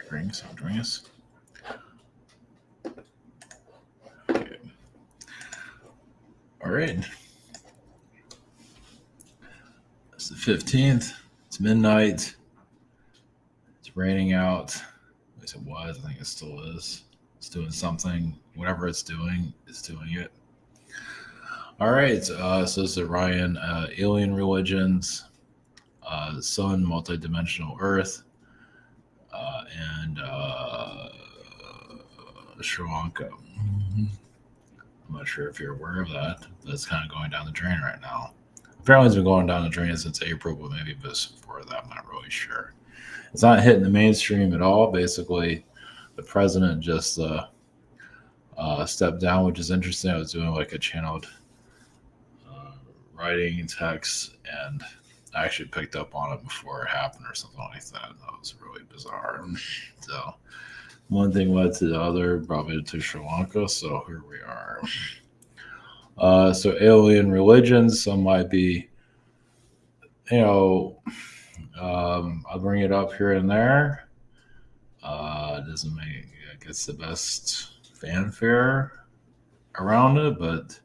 Drinks, drinks. Okay. All right. It's the 15th. It's midnight. It's raining out. At least it was. I think it still is. It's doing something. Whatever it's doing it. All right. So this is Ryan. Alien religions, sun, multidimensional Earth, and Sri Lanka. I'm not sure if you're aware of that. That's kind of going down the drain right now. Apparently, it's been going down the drain since April, but maybe before that. I'm not really sure. It's not hitting the mainstream at all. Basically, the president just stepped down, which is interesting. I was doing like a channeled writing text, and I actually picked up on it before it happened or something like that. That was really bizarre. So one thing led to the other, probably to Sri Lanka. So here we are. So alien religions, some might be, you know, I'll bring it up here and there. It doesn't make, I guess, the best fanfare around it, but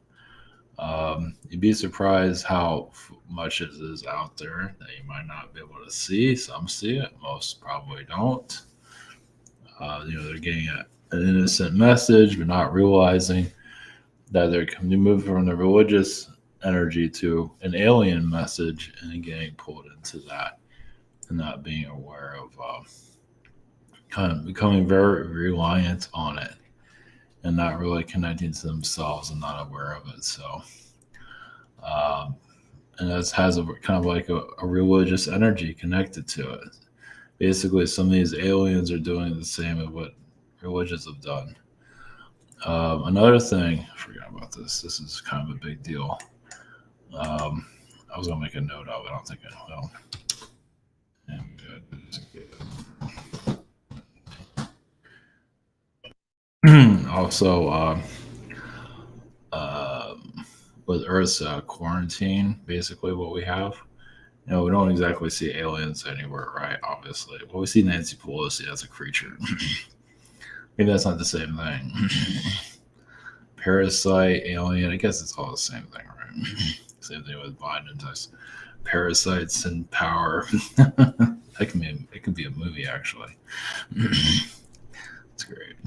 you'd be surprised how much it is out there that you might not be able to see. Some see it, most probably don't. They're getting an innocent message, but not realizing that they're moving from the religious energy to an alien message and getting pulled into that and not being aware of kind of becoming very reliant on it and not really connecting to themselves and not aware of it. So, and that has a kind of like a religious energy connected to it. Basically, some of these aliens are doing the same as what religions have done. Another thing, I forgot about this. This is kind of a big deal. I was gonna make a note of it. I don't think I will. And also, with Earth's quarantine, basically what we have. We don't exactly see aliens anywhere, right? Obviously, well, we see Nancy Pelosi as a creature. Maybe that's not the same thing. Parasite, alien. I guess it's all the same thing, right? Same thing with Biden and parasites and power. It can be a movie actually. It's great.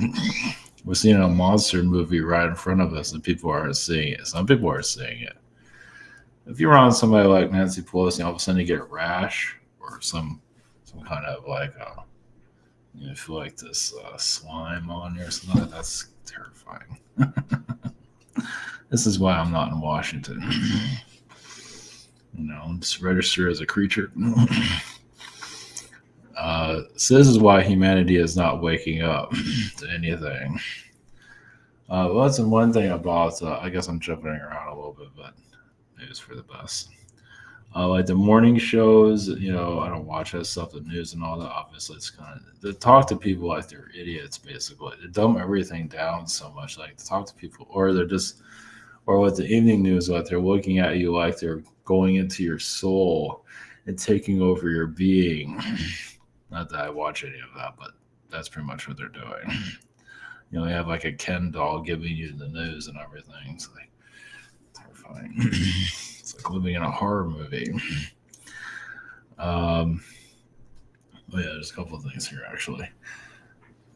We're seeing a monster movie right in front of us, and people aren't seeing it. Some people are seeing it. If you're around somebody like Nancy Pelosi, all of a sudden you get a rash or some kind of like you feel like this slime on you or something. That's terrifying. This is why I'm not in Washington. I'm just registered as a creature. So this is why humanity is not waking up to anything. Well, that's one thing about. I guess I'm jumping around a little bit, but maybe it's for the best. Like the morning shows, I don't watch that stuff, the news and all that. Obviously, it's kind of they talk to people like they're idiots. Basically, they dumb everything down so much. Like to talk to people, or they're just, or with the evening news, like they're looking at you like they're going into your soul and taking over your being. Not that I watch any of that, but that's pretty much what they're doing. They have like a Ken doll giving you the news and everything. It's like terrifying. It's like living in a horror movie. Yeah, there's a couple of things here actually.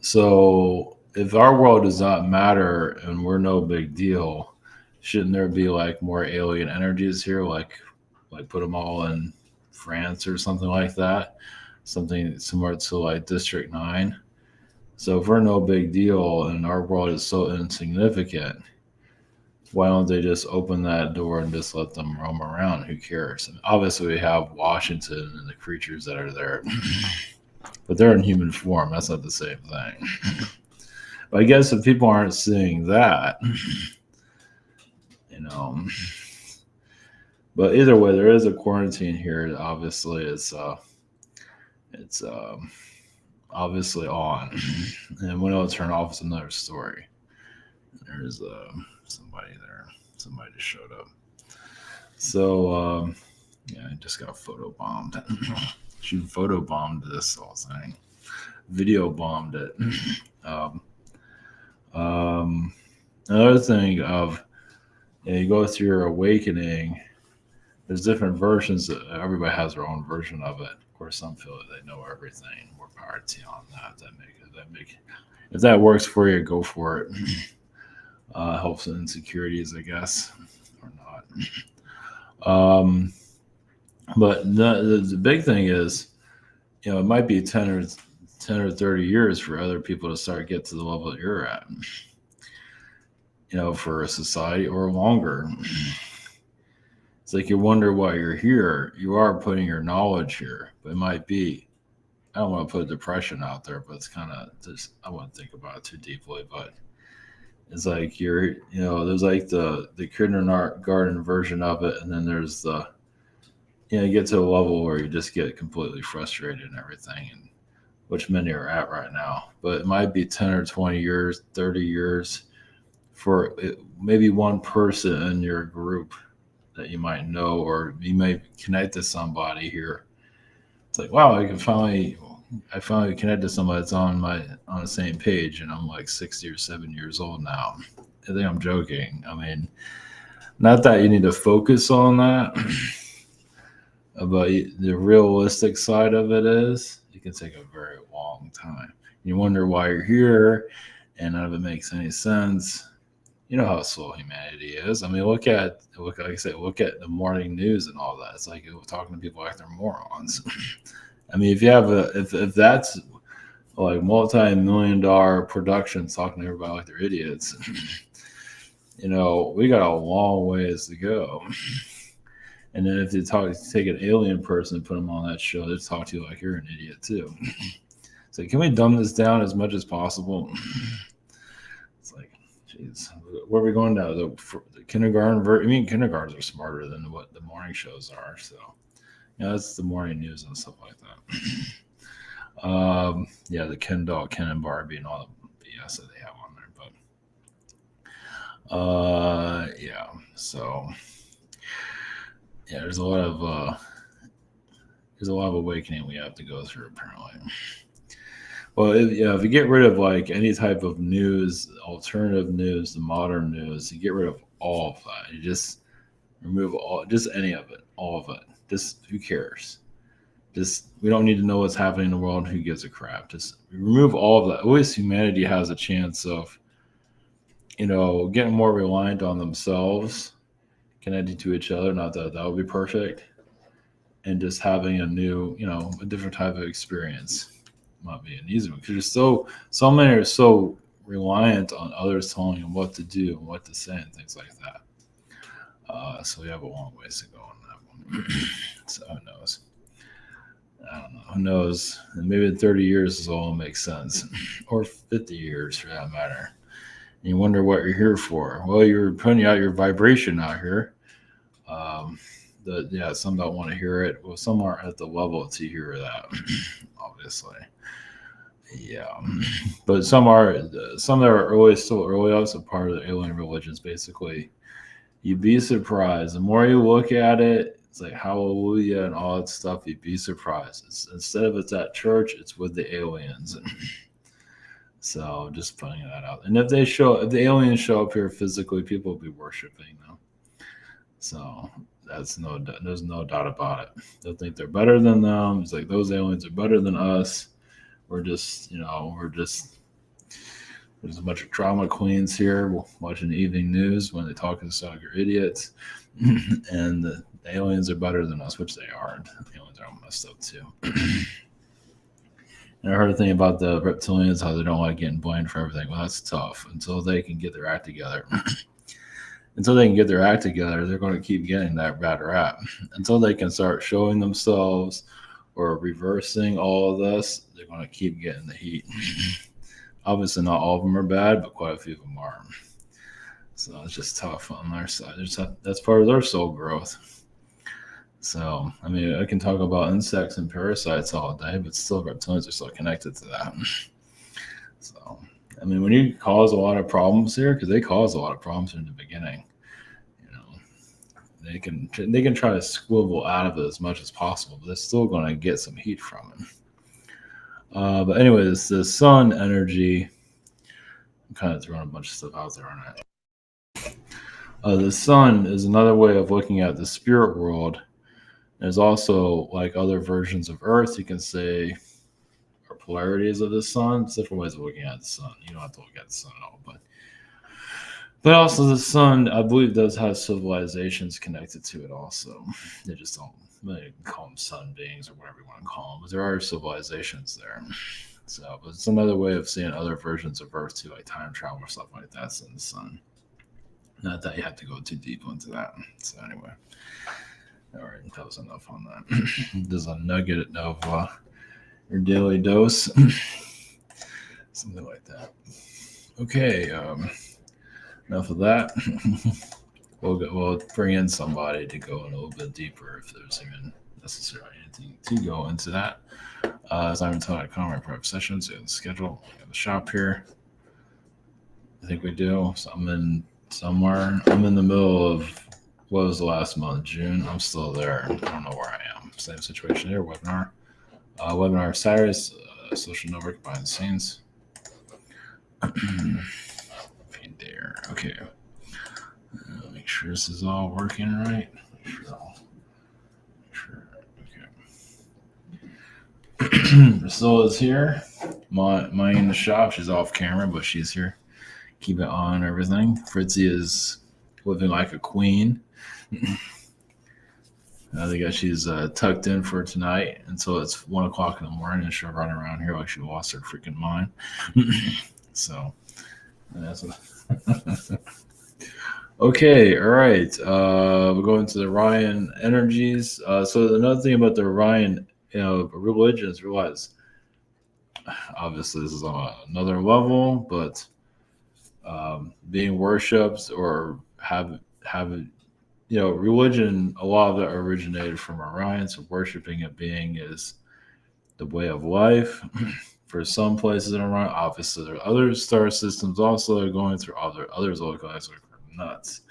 So if our world does not matter and we're no big deal, shouldn't there be like more alien energies here? Like put them all in France or something like that, something similar to like District 9. So if we're no big deal and our world is so insignificant, why don't they just open that door and just let them roam around? Who cares? And obviously, we have Washington and the creatures that are there, but they're in human form. That's not the same thing. But I guess if people aren't seeing that, but either way, there is a quarantine here. Obviously, it's obviously on, and when it'll turn off is another story. There's somebody there. Somebody just showed up. So yeah, I just got photo bombed. She photo bombed this whole thing. video bombed it. um, um, Another thing of, you go through your awakening. There's different versions. Everybody has their own version of it. Of course, some feel that they know everything. More power to you on that. That make if that works for you, go for it. Helps with insecurities, I guess, or not. But the big thing is, it might be 10 or 30 years for other people to start get to the level that you're at. For a society, or longer. It's like you wonder why you're here. You are putting your knowledge here, but it might be. I don't want to put depression out there, but it's kind of just, I wouldn't think about it too deeply. But it's like there's like the kindergarten version of it, and then there's you get to a level where you just get completely frustrated and everything, and which many are at right now. But it might be 10 or 20 years, 30 years for maybe one person in your group that you might know, or you may connect to somebody here. It's like, wow, I finally connect to somebody that's on the same page, and I'm like 60 or 70 years old now. I think I'm joking. I mean, not that you need to focus on that, but the realistic side of it is it can take a very long time. You wonder why you're here, and none of it makes any sense. You know how slow humanity is. I mean, like I said, look at the morning news and all that. It's like talking to people like they're morons. I mean, if that's like multi-million-dollar productions talking to everybody like they're idiots, we got a long ways to go. And then if you take an alien person and put them on that show, they'll talk to you like you're an idiot too. So can we dumb this down as much as possible? It's like, jeez, where are we going now? The kindergarten? Kindergartens are smarter than what the morning shows are. So, that's the morning news and stuff like that. The Ken doll, Ken and Barbie, and all the BS that they have on there. But so there's a lot of awakening we have to go through, apparently. Well, if you get rid of like any type of news, alternative news, the modern news, you get rid of all of that. You just remove just any of it, all of it. Just who cares? Just we don't need to know what's happening in the world. Who gives a crap? Just remove all of that. At least humanity has a chance of, getting more reliant on themselves, connecting to each other. Not that would be perfect, and just having a new, a different type of experience. Might be an easy one because so many are so reliant on others telling them what to do and what to say and things like that. So we have a long ways to go on that one. So who knows? I don't know. Who knows? And maybe in 30 years this all makes sense, or 50 years for that matter. And you wonder what you're here for. Well, you're putting out your vibration out here. Some don't want to hear it. Well, some aren't at the level to hear that, obviously. Yeah, but some that are still early on, so part of the alien religions. Basically, you'd be surprised. The more you look at it, it's like hallelujah and all that stuff. You'd be surprised. Instead of it's at church, it's with the aliens. So just putting that out. And if the aliens show up here physically, people will be worshiping them. So there's no doubt about it. They'll think they're better than them. It's like those aliens are better than us. We're just there's a bunch of drama queens here watching the evening news when they talk to us like you're idiots. And the aliens are better than us, which they aren't. The aliens are all messed up too. And I heard a thing about the reptilians, how they don't like getting blamed for everything. Well, that's tough until they can get their act together. Until they can get their act together, they're going to keep getting that bad rap. Until they can start showing themselves or reversing all of this, they're going to keep getting the heat. Obviously, not all of them are bad, but quite a few of them are. So it's just tough on their side. That's part of their soul growth. So, I mean, I can talk about insects and parasites all day, but still reptilians are still connected to that. So, I mean, when you cause a lot of problems here, because they cause a lot of problems in the beginning, they can try to swivel out of it as much as possible, but they're still going to get some heat from it. But anyways, the sun energy. I'm kind of throwing a bunch of stuff out there on it. The sun is another way of looking at the spirit world. There's also like other versions of Earth. You can say or polarities of the sun. It's different ways of looking at the sun. You don't have to look at the sun at all, but also the sun, I believe, does have civilizations connected to it. Also, they just don't really call them sun beings or whatever you want to call them, but there are civilizations there. So, but some other way of seeing other versions of Earth too, like time travel or stuff like that's in the sun. Not that you have to go too deep into that. So anyway, all right, that was enough on that. There's a nugget of your daily dose, something like that. Okay, enough of that. We'll bring in somebody to go in a little bit deeper if there's even necessarily anything to go into that. SimonTell.com, our private sessions, we have the schedule, we have the shop here. I think we do. So I'm in somewhere. I'm in the middle of what was the last month, June. I'm still there. I don't know where I am. Same situation here. Webinar Cyrus, social network behind the scenes. There. Okay. Make sure this is all working right. Make sure. Okay. Priscilla's here. Minding the shop. She's off camera, but she's here. Keep it on everything. Fritzy is living like a queen. I think she's tucked in for tonight until it's 1 o'clock in the morning, and she'll run around here like she lost her freaking mind. So that's what. Okay, all right. We'll go into the Orion energies. So another thing about the Orion, religions, realize obviously this is on another level, but being worshipped or have religion, a lot of it originated from Orion. So worshiping a being is the way of life. For some places in Orion, obviously there are other star systems also that are going through others look like nuts.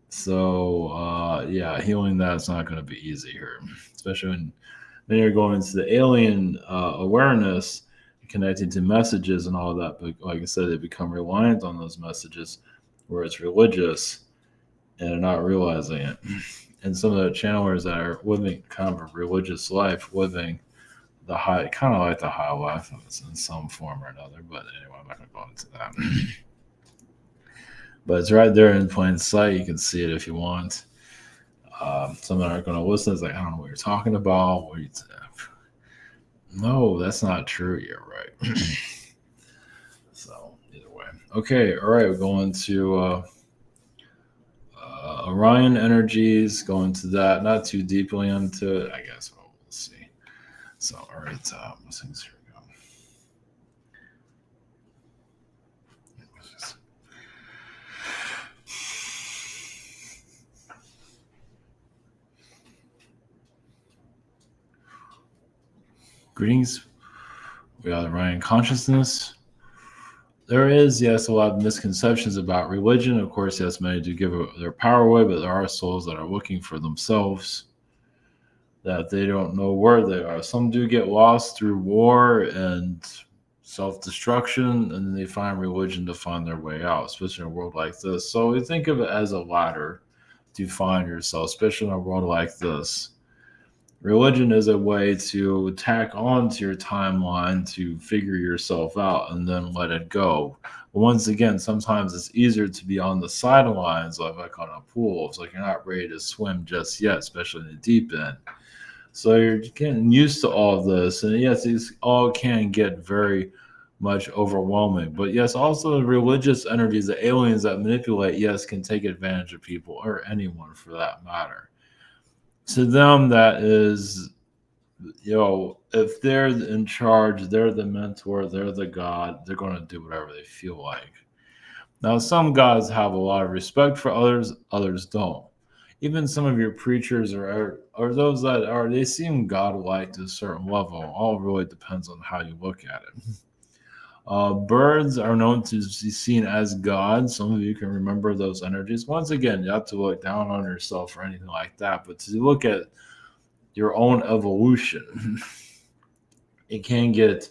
So healing that's not going to be easy here, especially when then you're going into the alien awareness, connecting to messages and all of that. But like I said, they become reliant on those messages, where it's religious and they're not realizing it. And some of the channelers that are living kind of a religious life, living the high, kind of like the high life in some form or another. But anyway, I'm not going to go into that. But it's right there in plain sight. You can see it if you want. Some that aren't going to listen. It's like, I don't know what you're talking about. No, that's not true. You're right. So either way. Okay. All right. We're going to Orion energies. Going to that. Not too deeply into it. I guess we'll see. So, all right. Things here we go. Greetings. We are the Orion consciousness. There is, yes, a lot of misconceptions about religion. Of course, yes, many do give their power away, but there are souls that are looking for themselves, that they don't know where they are. Some do get lost through war and self-destruction, and then they find religion to find their way out, especially in a world like this. So we think of it as a ladder to find yourself, especially in a world like this. Religion is a way to tack on to your timeline to figure yourself out and then let it go. But once again, sometimes it's easier to be on the sidelines, like on a pool. It's like you're not ready to swim just yet, especially in the deep end. So you're getting used to all of this. And yes, these all can get very much overwhelming. But yes, also the religious energies, the aliens that manipulate, yes, can take advantage of people or anyone for that matter. To them, that is, if they're in charge, they're the mentor, they're the god, they're going to do whatever they feel like. Now, some gods have a lot of respect for others, others don't. Even some of your preachers or those that are, they seem godlike to a certain level. All really depends on how you look at it. Birds are known to be seen as gods. Some of you can remember those energies. Once again, you have to look down on yourself or anything like that, but to look at your own evolution, it can get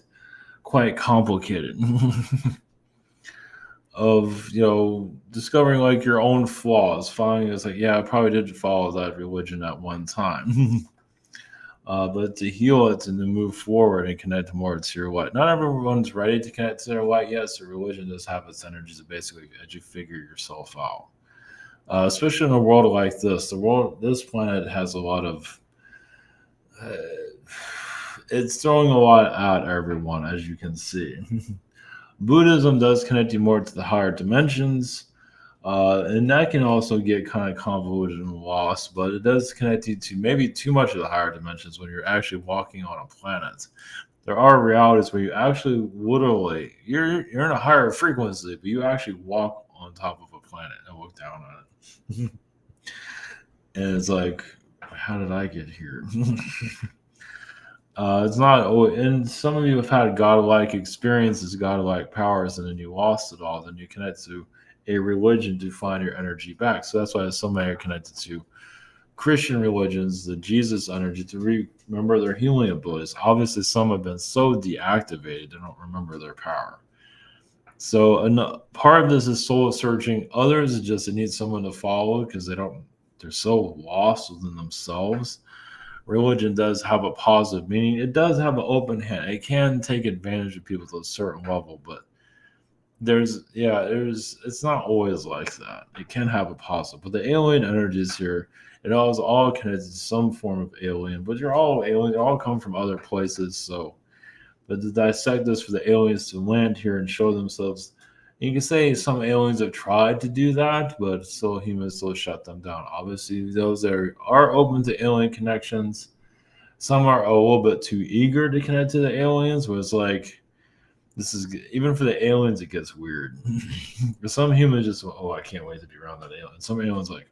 quite complicated. Of discovering like your own flaws, finding it's like, yeah, I probably did follow that religion at one time. But to heal it and to move forward and connect more to your light. Not everyone's ready to connect to their light yet, so religion does have its energies to basically as you figure yourself out. Especially in a world like this, this planet has a lot of uh, it's throwing a lot at everyone, as you can see. Buddhism does connect you more to the higher dimensions, and that can also get kind of convoluted and lost, but it does connect you to maybe too much of the higher dimensions when you're actually walking on a planet. There are realities where you actually literally you're in a higher frequency, but you actually walk on top of a planet and look down on it. And it's like, how did I get here? It's not, and some of you have had godlike experiences, godlike powers, and then you lost it all. Then you connect to a religion to find your energy back. So that's why so many are connected to Christian religions, the Jesus energy, to remember their healing abilities. Obviously, some have been so deactivated they don't remember their power. So part of this is soul searching. Others is just they need someone to follow because they're so lost within themselves. Religion does have a positive meaning. It does have an open hand. It can take advantage of people to a certain level, but it's not always like that. It can have a positive, but the alien energies here, it all connected to some form of alien, but you're all alien. They all come from other places. So, but to dissect this for the aliens to land here and show themselves, you can say some aliens have tried to do that, but still humans still shut them down. Obviously, those that are open to alien connections, some are a little bit too eager to connect to the aliens, where it's like, this is even for the aliens, it gets weird. Some humans just, oh, I can't wait to be around that alien. Some aliens like,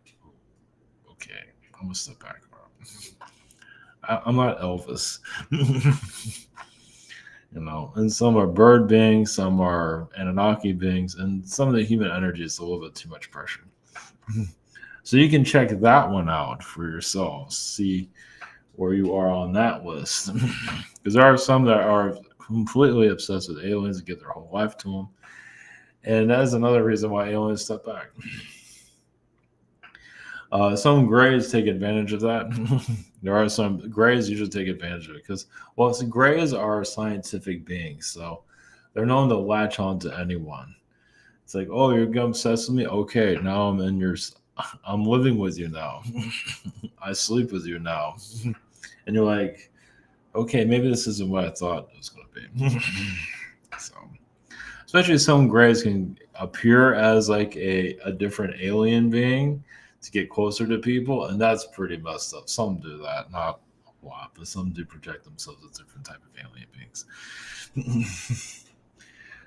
okay, I'm gonna step back. I'm not Elvis. And some are bird beings, some are Anunnaki beings, and some of the human energy is a little bit too much pressure. So you can check that one out for yourselves, see where you are on that list. Because there are some that are completely obsessed with aliens and give their whole life to them. And that is another reason why aliens step back. Some grays take advantage of that. There are some grays usually take advantage of it because, grays are scientific beings, so they're known to latch on to anyone. It's like, oh, you're obsessed with me? Okay, now I'm living with you now. I sleep with you now. And you're like, okay, maybe this isn't what I thought it was going to be. So, especially some grays can appear as like a different alien being to get closer to people, and that's pretty messed up. Some do that, not a lot, but some do project themselves as different type of alien beings.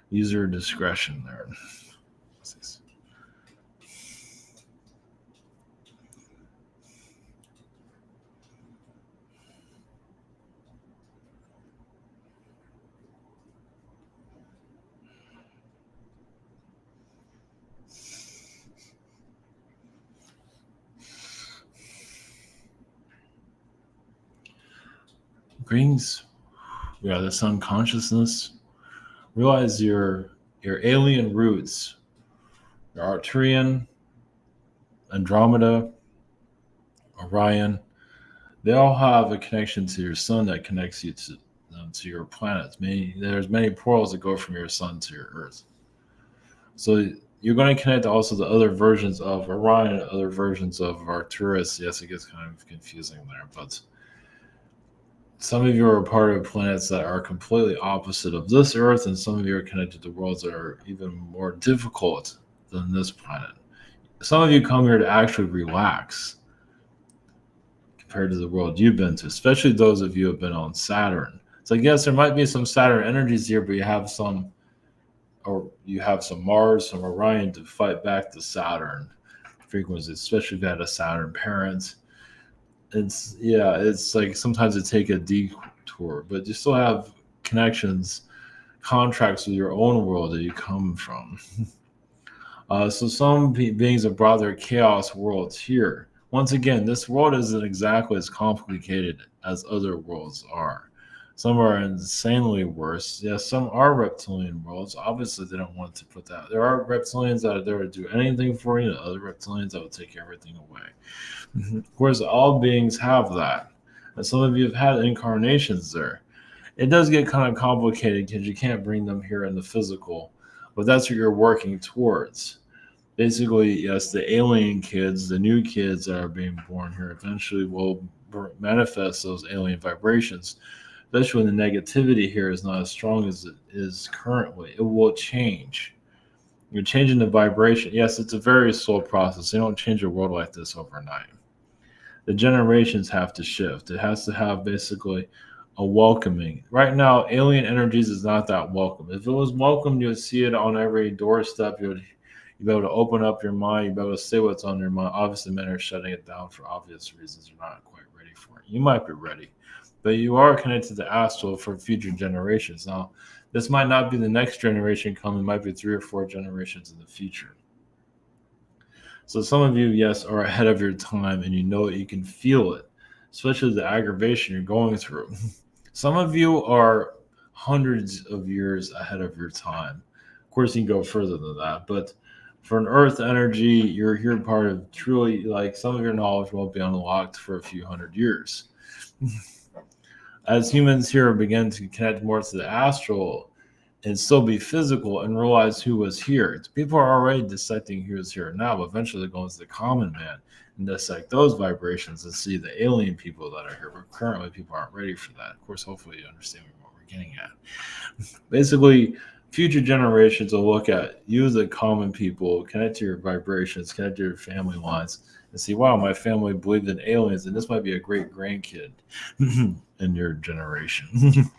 User discretion there. Greetings. We are the sun consciousness. Realize your alien roots, your Arcturian, Andromeda, Orion. They all have a connection to your sun that connects you to your planets. There's many portals that go from your sun to your Earth. So you're going to connect also to other versions of Orion, other versions of Arcturus. Yes, it gets kind of confusing there, but some of you are a part of planets that are completely opposite of this Earth, and some of you are connected to worlds that are even more difficult than this planet. Some of you come here to actually relax compared to the world you've been to, especially those of you who have been on Saturn. So yes, there might be some Saturn energies here, but you have some Mars, some Orion to fight back the Saturn frequencies, especially if you had a Saturn parent. It's like sometimes it take a detour, but you still have connections, contracts with your own world that you come from. So some beings have brought their chaos worlds here. Once again, this world isn't exactly as complicated as other worlds are. Some are insanely worse. Yes, some are reptilian worlds. Obviously, they don't want to put that. There are reptilians that are there to do anything for you, and other reptilians that will take everything away. Of course, all beings have that. And some of you have had incarnations there. It does get kind of complicated because you can't bring them here in the physical, but that's what you're working towards. Basically, yes, the alien kids, the new kids that are being born here eventually will manifest those alien vibrations, especially when the negativity here is not as strong as it is currently. It will change. You're changing the vibration. Yes, it's a very slow process. They don't change a world like this overnight. The generations have to shift. It has to have basically a welcoming. Right now, alien energies is not that welcome. If it was welcome, you would see it on every doorstep. You'd be able to open up your mind. You'd be able to say what's on your mind. Obviously, men are shutting it down for obvious reasons. You're not quite ready for it. You might be ready, but you are connected to astral for future generations. Now, this might not be the next generation coming. It might be 3 or 4 generations in the future. So some of you, yes, are ahead of your time, and you know it. You can feel it, especially the aggravation you're going through. Some of you are hundreds of years ahead of your time. Of course, you can go further than that, but for an earth energy, you're here part of truly, like, some of your knowledge won't be unlocked for a few hundred years. As humans here begin to connect more to the astral and still be physical and realize who was here. People are already dissecting who is here now, but eventually they're going to the common man and dissect those vibrations and see the alien people that are here. But currently, people aren't ready for that. Of course, hopefully you understand what we're getting at. Basically, future generations will look at you, the common people, connect to your vibrations, connect to your family lines, and see, wow, my family believed in aliens, and this might be a great grandkid in your generation.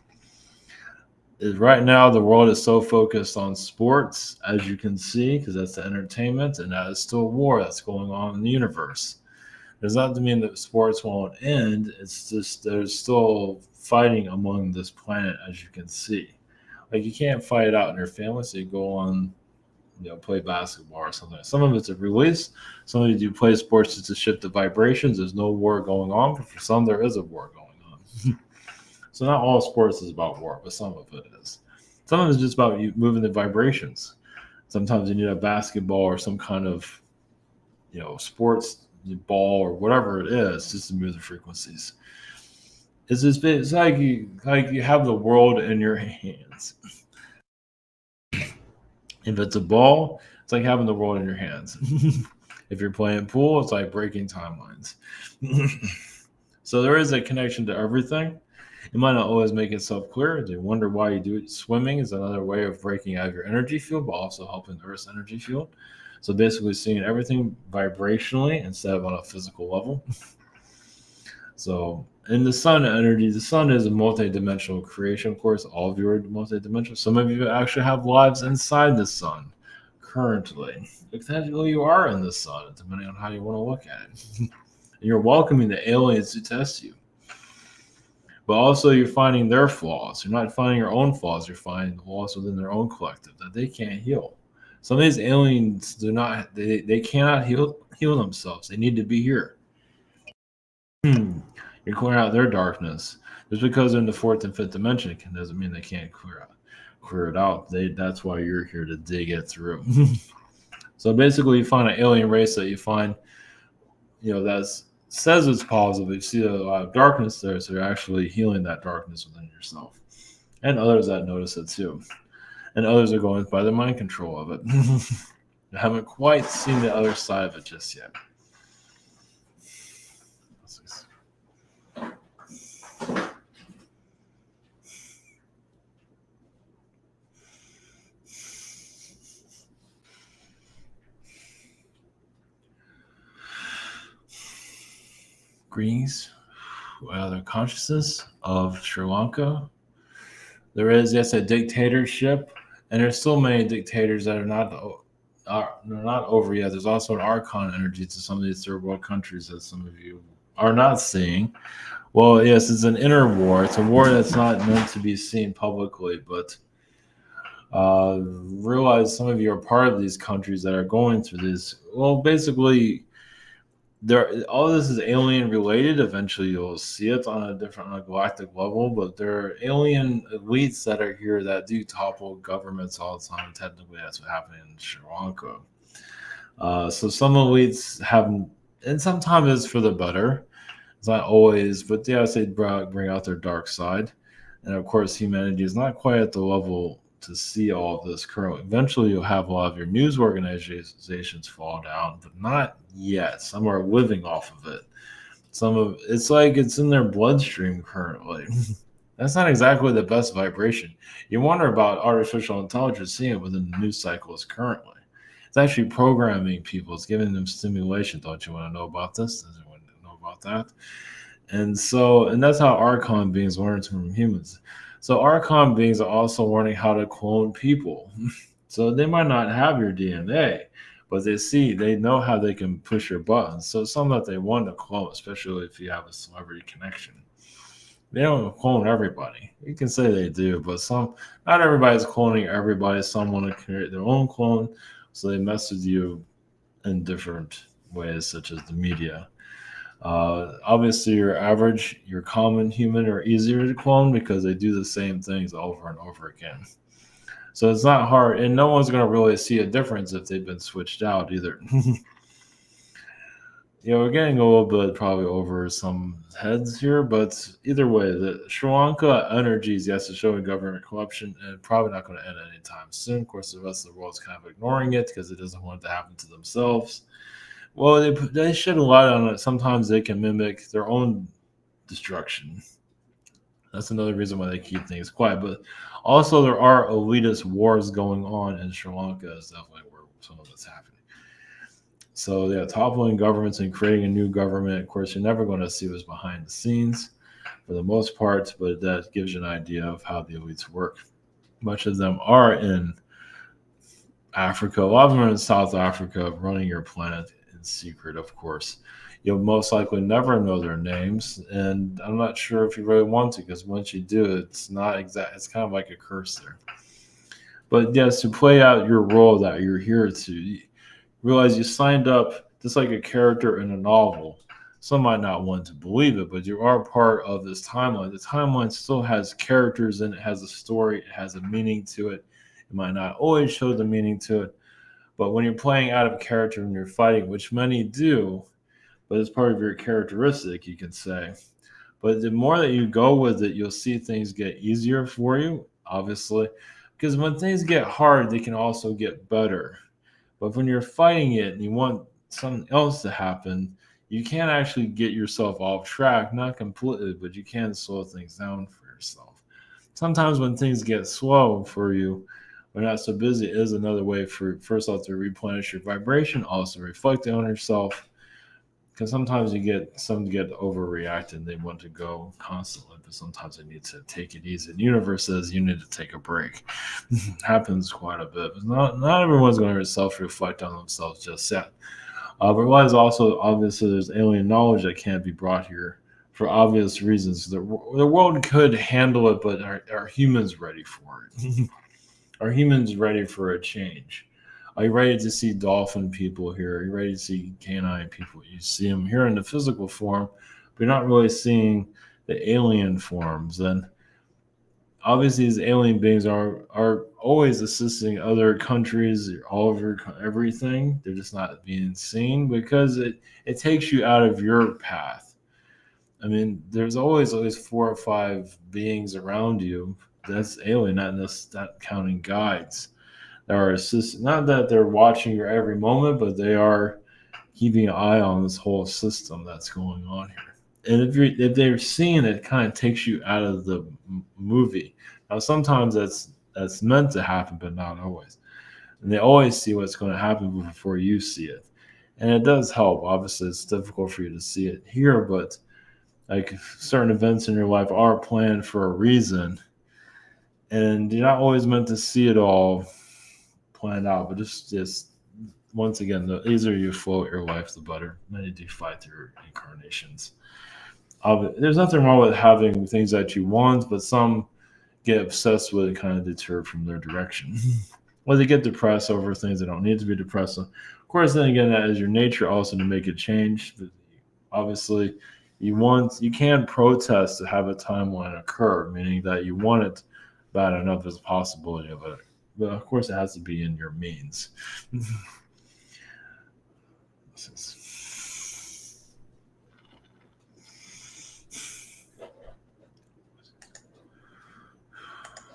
Right now, the world is so focused on sports, as you can see, because that's the entertainment, and that is still war that's going on in the universe. Does not mean that sports won't end. It's just there's still fighting among this planet, as you can see. Like, you can't fight it out in your family, so you go on, play basketball or something. Some of it's a release. Some of you do play sports just to shift the vibrations. There's no war going on, but for some there is a war going on. So not all sports is about war, but some of it is. Some of it is just about you moving the vibrations. Sometimes you need a basketball or some kind of, sports ball or whatever it is, just to move the frequencies. It's like you have the world in your hands. If it's a ball, it's like having the world in your hands. If you're playing pool, it's like breaking timelines. So there is a connection to everything. It might not always make itself clear. They wonder why you do it. Swimming is another way of breaking out of your energy field, but also helping the Earth's energy field. So basically seeing everything vibrationally instead of on a physical level. So in the sun energy, the sun is a multi-dimensional creation. Of course, all of you are multi-dimensional. Some of you actually have lives inside the sun currently. Technically, you are in the sun, depending on how you want to look at it. And you're welcoming the aliens to test you. But also you're finding their flaws. You're not finding your own flaws. You're finding the flaws within their own collective that they can't heal. Some of these aliens they cannot heal themselves. They need to be here. You're clearing out their darkness. Just because they're in the fourth and fifth dimension doesn't mean they can't clear it out. That's why you're here, to dig it through. So basically you find an alien race that you find, that's says it's positive. You see a lot of darkness there, so you're actually healing that darkness within yourself. And others that notice it too. And others are going by the mind control of it. I haven't quite seen the other side of it just yet. Greens, the consciousness of Sri Lanka. There is, yes, a dictatorship, and there's so many dictators that are not over yet. There's also an archon energy to some of these third world countries that some of you are not seeing. Well, yes, it's an inner war. It's a war that's not meant to be seen publicly, but realize some of you are part of these countries that are going through this. Well, basically, all this is alien related. Eventually you'll see it on a galactic level, but there are alien elites that are here that do topple governments all the time. Technically that's what happened in Sri Lanka. So some elites have, and sometimes it's for the better. It's not always, but yes, they bring out their dark side. And of course, humanity is not quite at the level to see all of this currently. Eventually, you'll have a lot of your news organizations fall down, but not yet. Some are living off of it. Some of it's like it's in their bloodstream currently. That's not exactly the best vibration. You wonder about artificial intelligence seeing it within the news cycles currently. It's actually programming people. It's giving them stimulation. Don't you want to know about this? Does anyone know about that? And that's how Archon beings learn from humans. So Archon beings are also learning how to clone people. So they might not have your DNA, but they know how they can push your buttons. So it's something that they want to clone, especially if you have a celebrity connection. They don't clone everybody. You can say they do, but not everybody's cloning everybody. Some want to create their own clone, so they mess with you in different ways, such as the media. Obviously, your common human are easier to clone because they do the same things over and over again. So it's not hard, and no one's going to really see a difference if they've been switched out either. We're getting a little bit probably over some heads here, but either way, the Sri Lanka energies, yes, it's showing government corruption, and probably not going to end anytime soon. Of course, the rest of the world's kind of ignoring it because it doesn't want it to happen to themselves. Well, they shed a light on it. Sometimes they can mimic their own destruction. That's another reason why they keep things quiet. But also, there are elitist wars going on in Sri Lanka. Is definitely where some of that's happening. So, yeah, toppling governments and creating a new government. Of course, you're never going to see what's behind the scenes for the most part, but that gives you an idea of how the elites work. Much of them are in Africa. A lot of them are in South Africa, running your planet in secret, of course. You'll most likely never know their names, and I'm not sure if you really want to, because once you do, it's not exact. It's kind of like a curse there. But yes, to play out your role that you're here to realize you signed up just like a character in a novel. Some might not want to believe it, but you are part of this timeline. The timeline still has characters and it has a story, it has a meaning to it. It might not always show the meaning to it, but when you're playing out of character and you're fighting, which many do, but it's part of your characteristic, you can say. But the more that you go with it, you'll see things get easier for you, obviously, because when things get hard, they can also get better. But when you're fighting it and you want something else to happen, you can't actually get yourself off track, not completely, but you can slow things down for yourself. Sometimes when things get slow for you, we're not so busy, is another way for first off to replenish your vibration, also reflecting on yourself. Because sometimes you get some get overreacted, they want to go constantly, but sometimes they need to take it easy. The universe says you need to take a break. Happens quite a bit, but not everyone's going to self-reflect on themselves just yet. But realize also, obviously, there's alien knowledge that can't be brought here for obvious reasons. The world could handle it, but are humans ready for it? Are humans ready for a change? Are you ready to see dolphin people here? Are you ready to see canine people? You see them here in the physical form, but you're not really seeing the alien forms. And obviously, these alien beings are always assisting other countries all over everything. They're just not being seen because it takes you out of your path. I mean, there's always 4 or 5 beings around you. That's alien, not counting guides. That are assisting. Not that they're watching your every moment, but they are keeping an eye on this whole system that's going on here. And if they're seeing it, kind of takes you out of the movie. Now, sometimes that's meant to happen, but not always. And they always see what's going to happen before you see it, and it does help. Obviously, it's difficult for you to see it here, but like certain events in your life are planned for a reason, and you're not always meant to see it all planned out. But just once again, the easier you float your life, the better. Many do fight through incarnations. There's nothing wrong with having things that you want, but some get obsessed with it, kind of deter from their direction. Or they get depressed over things they don't need to be depressed. Of course, then again, that is your nature also to make a change. Obviously, you can protest to have a timeline occur, meaning that you want it bad enough as possible, but of course, it has to be in your means. This is